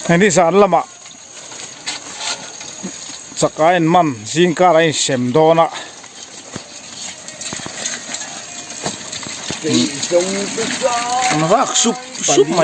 นี่สารละมะสักการณ์มันสิ่งการให้เสมโดนะมันรักซุปไหม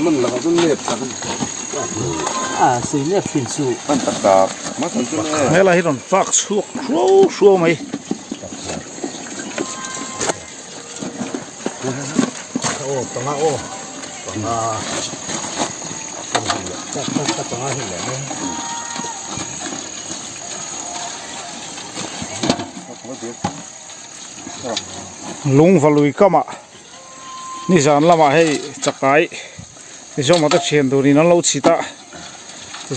มันแล้วก็ต้องเล็บกันสีเล็บฟินสูมันตัดมาถึงตัวนี้นี่อะไรที่เราฟักชัวไหมโอ้ตรงนั้นโอ้ตรงนั้นจับตรงนั้นเห็นเลยลุงฟลุยก็มานี่สารละมาให้จักไก่ที่ชมมาตักเชียนตัวนี้นั่นเราชิตะ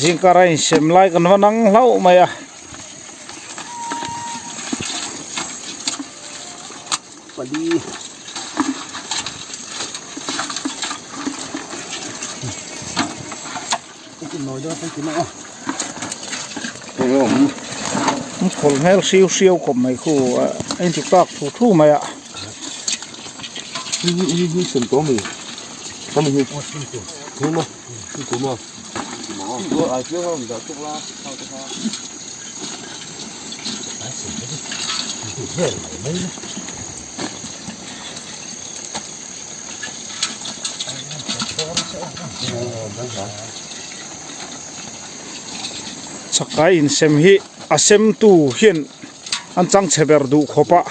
สิ่งการให้เสมไล่กันว่านั่งเล่าไหมอะพอดีกินน้อยด้วยต้องกินน้อยมันคนให้เซียวกับไม่คู่ไอ้จุกตักถูไหมอะนี่ส่วนตัวมีทำไมอยู่ถูมั้ยถูมั้ยตัวไอ้เจ้าเขาจะตุกละเขาจะเขาสักไก่อินเซมฮีอาเซมตูเฮียนอันจังเชเบอร์ดูขบะ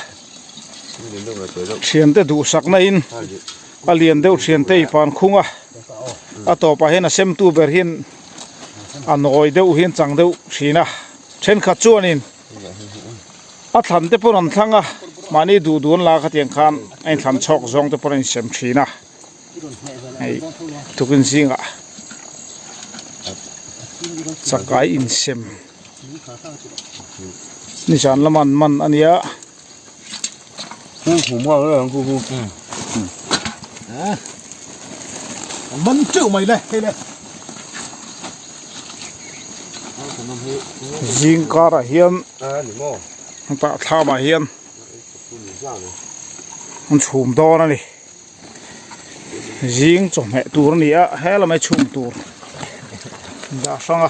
เชียนเตดูสักนั่นอาเลียนเดียวเชียนเตยปานคุ้งอ่ะต่อไปเห็นอาเซมตูเบอร์เฮียนอันน้อยเดียวเฮียนจังเดียวชีนะเช่นขัดจวนินอาทันเตปนันทั้งมานี่ดูนลาขัดยังคันไอ้ทันชอกจงเตปนันเซมชีนะไอ้ทุกินสิงสักไก่อินเซมนี่ฉันละมันอันนี้ผมว่าแล้วกูมันจื้อไม่เลยเฮ้ยเลยยิงการะเฮียนตาท่ามาเฮียนมันชุ่มโตนะนี่ยิงจมเหตัวนี่อ่ะเฮ้ยเราไม่ชุ่มตัวด่าช่าง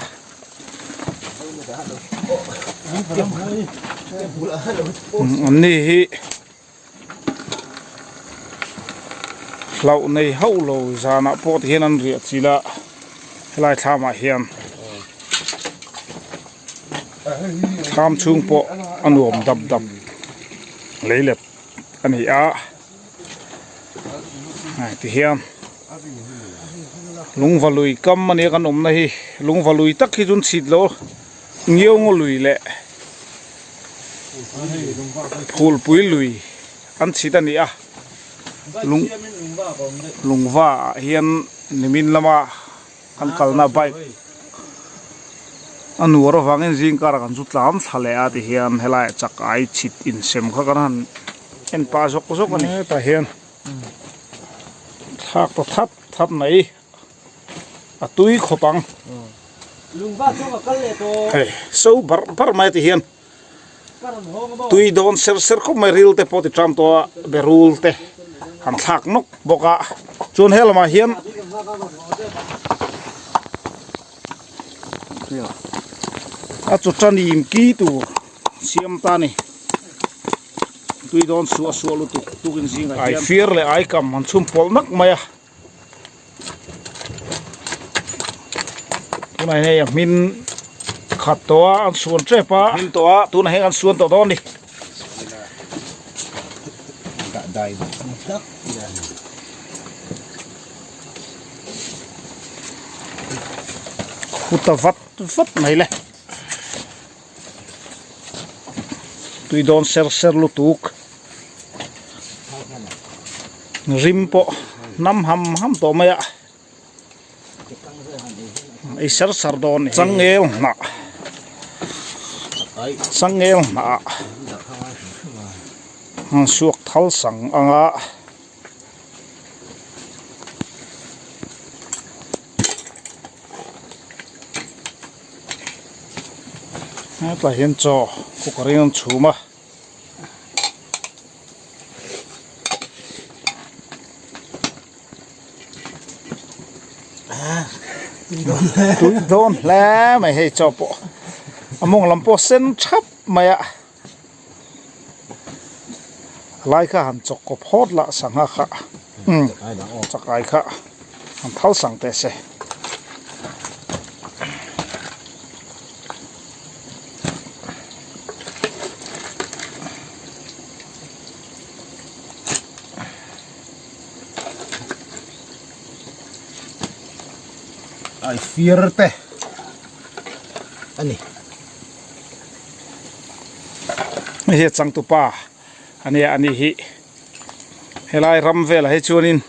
อันนี้เราในเฮาเราจานะพอที่นั่นเรียกสิละไล่ทำมาเฮียนทำชุ่งปออันรวมดับเลยเล็บอันนี้ที่เฮียนลุงฟลุยกำมันเนี่ยกันในลุงฟลุยตักที่จุนสิดโลเงี้ยวงลุยแหละพูลปุยลุยอันสิดันนี่ลุงว่าเฮียนนิมินละมาอันกัลนาไปอันวัวเราฟังเองจิงการกันสุดล้ำทะเลที่เฮียนเฮลัยจักไอชิดอินเซมเขากันหันเอ็นปลาสกกันนี่แต่เฮียนทักต่อทับไหนตุยขบังลุงบ้าช่วงกันเลยตัวเฮ้ยสู้บาร์ไม่ที่เฮียนตุยโดนเซอร์ก็ไม่ริลเตปอติทรัมตัวเบรูลเตหันทักนกบกะจนเฮลมาเฮียนจุดจันยิมกี้ตัวเสียมตานี่ตุยโดนสัวลุตุกินสิงไอเฟียร์เลยไอคำมันชุ่มพอลนักไหมอะตัวไหนเนี่ยมินขัดตัวอันส่วนเจ็บปะมินตัวไหนอันส่วนตัวต้นนี่ได้ขุดตะฟัดไหนเลยตุยโดนเซอร์ลุตุกริมปะน้ำหำตัวไม่อะ ai sar don changel na changel na suak thal sang anga ta hian cho kukarin chuma tui don la mai hei cho po among lampo sen thap maya lai kha han chok ko phot la sanga kha chakai kha han thal sang te se ai fierte ani he chang tu pa ani hi helai ram vel he chuanin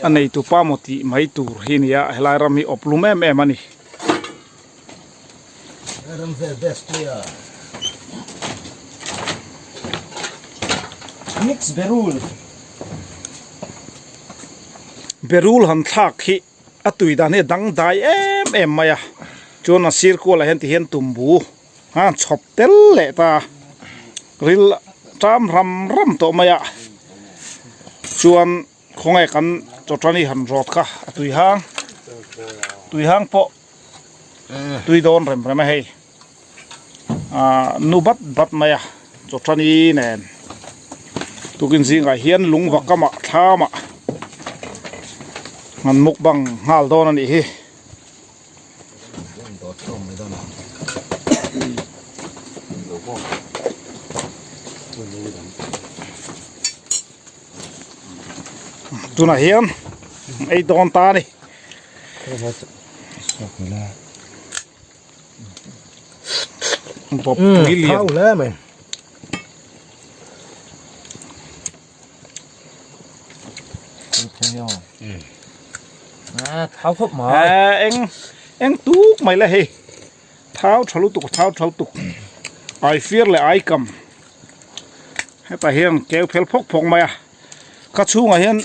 anei tu pa moti mai tur hi nia helai ram hi oplum em ani ram ve best player mix berul han thak hi atui dan he dang dai em maya chona circle la hen ti hen tumbu ha chop tel le ta ril tam ram to maya chuan khongai kan chotani han rot kha tui hang po tui don rem hei nu bat maya chotani nen tukin zinga hian lung wakama thama ngan mukbang ngal don ani hi tuna hian ei don ta ni pop million thau le mày tháo khớp mở anh tuk mày là he tháo tháo tục ai fear là ai cầm hết ta hiền kéo phèo phok mày à cá chú ngay hiền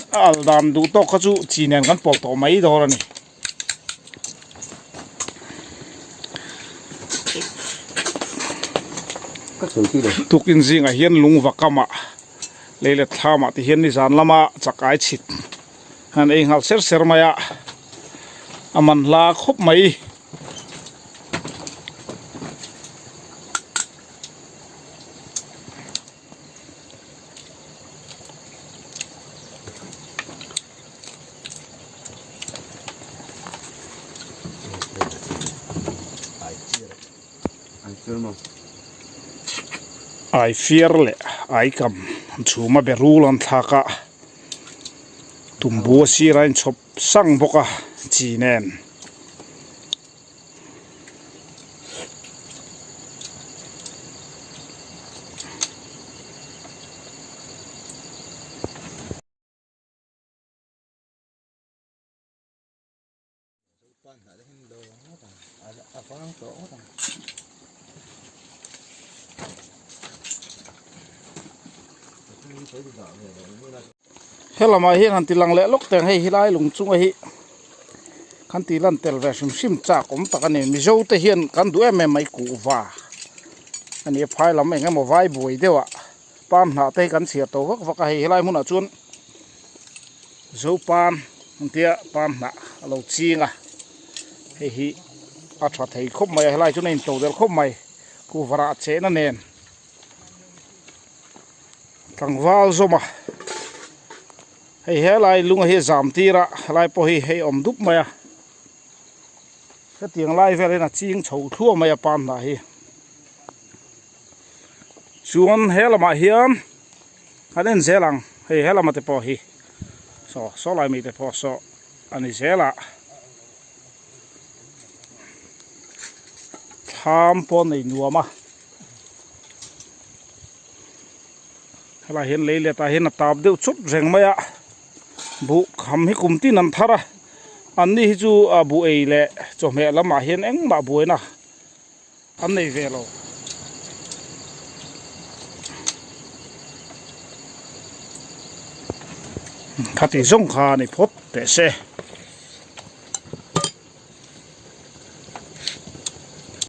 đàn đủ to cá chú chỉ nên gắn bọc tổ mấy đó này tục in gì ngay hiền lung và cama lấy lệ tham mà thì hiền đi dàn lama chắc ai chít han ei ngal ser maya aman la khop mai ai fear le ai kam chuma berul an thaka tumbu si rain chop sang boka chi nen helama hian han tilang le lok teng hei hilai lung chung hi kan ti lan tel ve sim cha kom takani mi zo te hian kan du em mai ku wa ani phai lam eng mo vai boi dewa pan na te kan sia to gok wa hei hilai mun a chun zo pan tia pan na lo chinga hei hi a tha thei khop mai hilai chu nei to del khop mai ku vara che na nen tangwal zoma hei helai lunga hi zam tira lai po hei om dup maya ka tiang lai vele na ching chho thua maya pan na hi chuan helama hian kanen zelang hei helama te po hi so lai mi te po so ani zela tham po nei nuama helai hian leile ta hian tab deu chup reng maya bu kham hi kumti nan thara anni hi chu abu ei le cho mẹ lắm mà hiền anh mà buổi na anh này về rồi khát thì rong kha này phốt để xe